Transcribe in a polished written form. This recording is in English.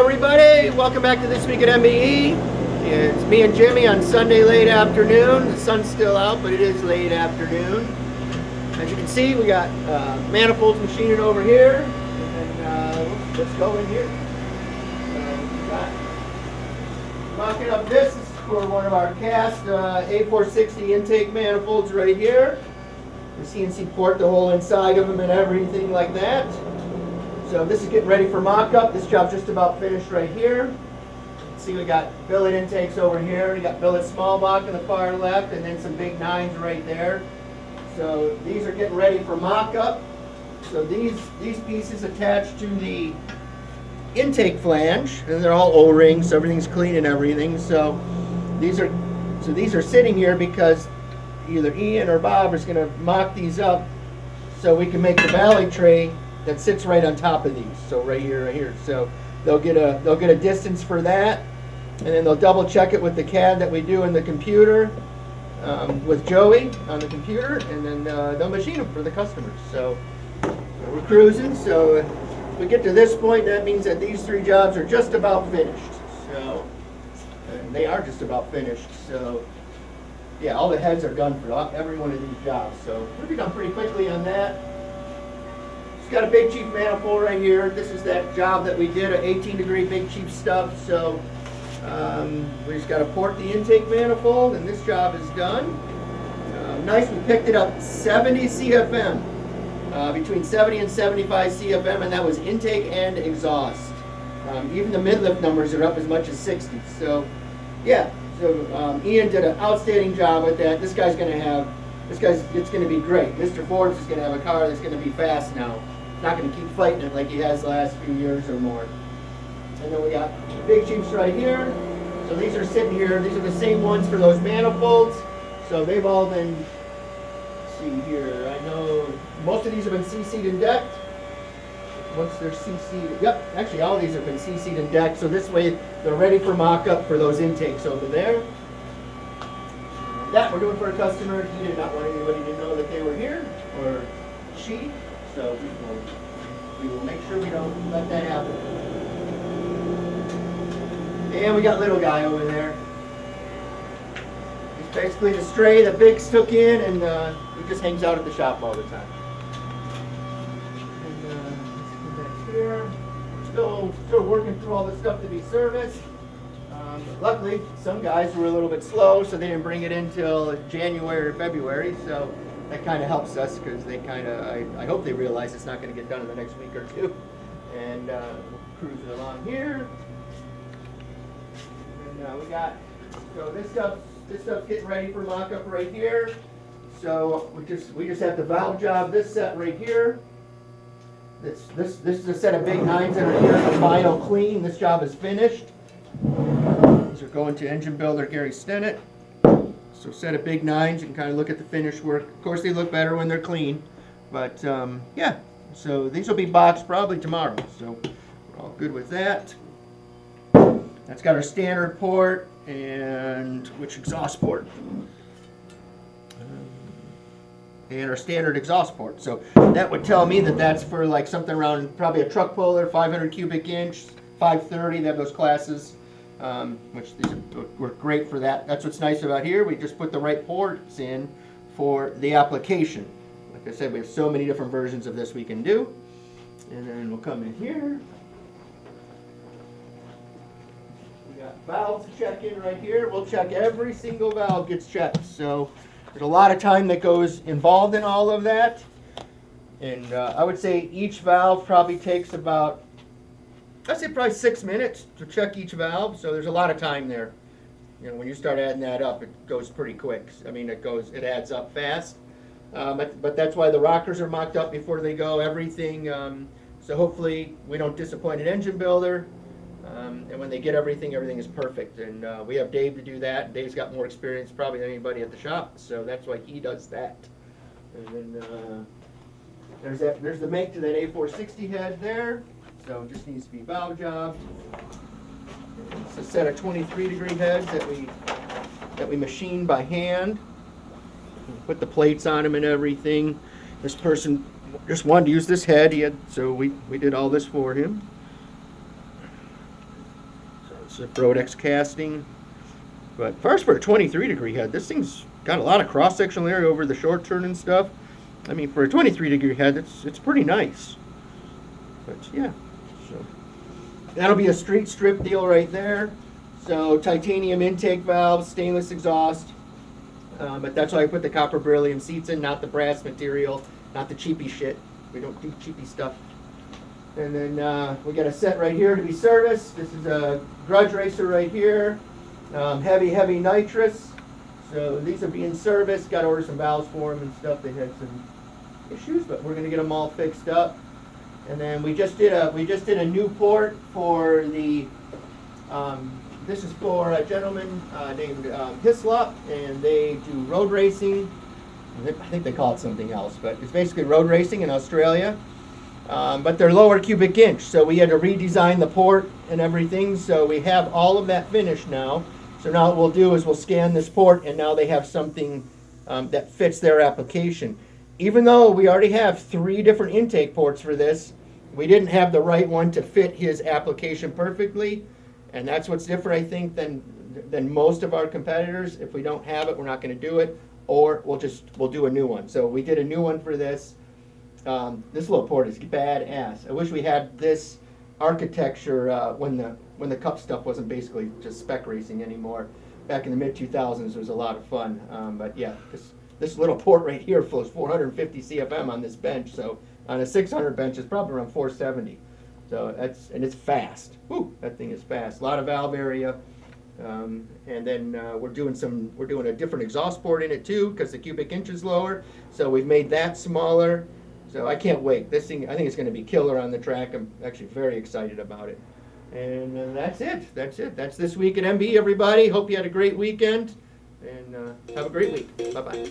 everybody. Welcome back to This Week at MBE. It's me and Jimmy on Sunday late afternoon. The sun's still out, but it is late afternoon. As you can see, we got Manifold's machining over here. And then let's go in here. We got mocking up this. This is for one of our cast A460 intake manifolds right here. The CNC port the whole inside of them and everything like that. So this is getting ready for mock-up. This job's just about finished right here. See, we got billet intakes over here. We got billet small block in the far left, and then some big nines right there. So these are getting ready for mock-up. So these pieces attach to the intake flange, and they're all O-rings, so everything's clean and everything. So these are sitting here because either Ian or Bob is going to mock these up, so we can make the valley tray that sits right on top of these. So right here. So they'll get a distance for that, and then they'll double check it with the CAD that we do in the computer with Joey on the computer, and then they'll machine them for the customers. So we're cruising. So if we get to this point, that means that these three jobs are just about finished. So and they are just about finished. So yeah, all the heads are done for every one of these jobs. So we'll be done pretty quickly on that. It's got a Big Chief manifold right here. This is that job that we did, an 18-degree Big Chief stuff. So we just got to port the intake manifold, and this job is done. Nice, we picked it up 70 CFM, between 70 and 75 CFM, and that was intake and exhaust. Even the mid-lift numbers are up as much as 60. So yeah, so Ian did an outstanding job with that. It's going to be great. Mr. Forbes is going to have a car that's going to be fast now. Not going to keep fighting it like he has the last few years or more. And then we got Big Chiefs right here. So these are sitting here. These are the same ones for those manifolds. So they've all been, let's see here, I know most of these have been CC'd and decked. Once they're CC'd, yep, actually all of these have been CC'd and decked. So this way they're ready for mock-up for those intakes over there. That we're doing for a customer. He did not want anybody to know that they were here, or she. So we will make sure we don't let that happen. And we got little guy over there. He's basically the stray that Biggs took in, and he just hangs out at the shop all the time. And let's come back here. We're still working through all the stuff to be serviced. Luckily, some guys were a little bit slow, so they didn't bring it in till January or February. So that kind of helps us, because they I hope they realize it's not going to get done in the next week or two. And we're cruising along here. And we got, so this stuff's getting ready for mock-up right here. So we just have the valve job, this set right here. This is a set of big nines that are here for final clean. This job is finished. These are going to engine builder Gary Stennett. So set of big nines, you can kind of look at the finished work. Of course, they look better when they're clean. But yeah, so these will be boxed probably tomorrow. So we're all good with that. That's got our standard port and which exhaust port? And our standard exhaust port. So that would tell me that that's for like something around probably a truck puller, 500 cubic inch, 530. They have those classes. Which these work great for that. That's what's nice about here. We just put the right ports in for the application. Like I said, we have so many different versions of this we can do. And then we'll come in here. We got valves to check in right here. We'll check every single valve gets checked. So there's a lot of time that goes involved in all of that. And I would say each valve probably takes about, I'd say probably 6 minutes to check each valve, so there's a lot of time there. You know, when you start adding that up, it goes pretty quick. I mean, it adds up fast. But that's why the rockers are mocked up before they go. Everything. So hopefully we don't disappoint an engine builder. And when they get everything is perfect. And we have Dave to do that. Dave's got more experience probably than anybody at the shop, so that's why he does that. And then there's the make to that A460 head there. So it just needs to be valve job. It's a set of 23-degree heads that we machine by hand. Put the plates on them and everything. This person just wanted to use this head, so we did all this for him. It's a Brodex casting. But first for a 23 degree head, this thing's got a lot of cross-sectional area over the short turn and stuff. I mean, for a 23 degree head, it's pretty nice. But yeah, so that'll be a street strip deal right there. So titanium intake valves, stainless exhaust. But that's why I put the copper beryllium seats in, not the brass material, not the cheapy shit. We don't do cheapy stuff. And then we got a set right here to be serviced. This is a grudge racer right here. Heavy nitrous. So these are being serviced. Got to order some valves for them and stuff. They had some issues, but we're going to get them all fixed up. And then we just did a new port for the. This is for a gentleman named Hislop, and they do road racing. I think they call it something else, but it's basically road racing in Australia. But they're lower cubic inch, so we had to redesign the port and everything. So we have all of that finished now. So now what we'll do is we'll scan this port, and now they have something that fits their application. Even though we already have 3 different intake ports for this, we didn't have the right one to fit his application perfectly. And that's what's different, I think, than most of our competitors. If we don't have it, we're not going to do it, or we'll do a new one. So we did a new one for this. This little port is badass. I wish we had this architecture when the cup stuff wasn't basically just spec racing anymore. Back in the mid 2000s, it was a lot of fun. But yeah, this little port right here flows 450 CFM on this bench. So on a 600 bench, it's probably around 470. So and it's fast. Woo, that thing is fast. A lot of valve area. And then we're doing a different exhaust port in it too, because the cubic inch is lower. So we've made that smaller. So I can't wait. This thing, I think it's going to be killer on the track. I'm actually very excited about it. And that's it. That's this week at MBE, everybody. Hope you had a great weekend. And have a great week. Bye-bye.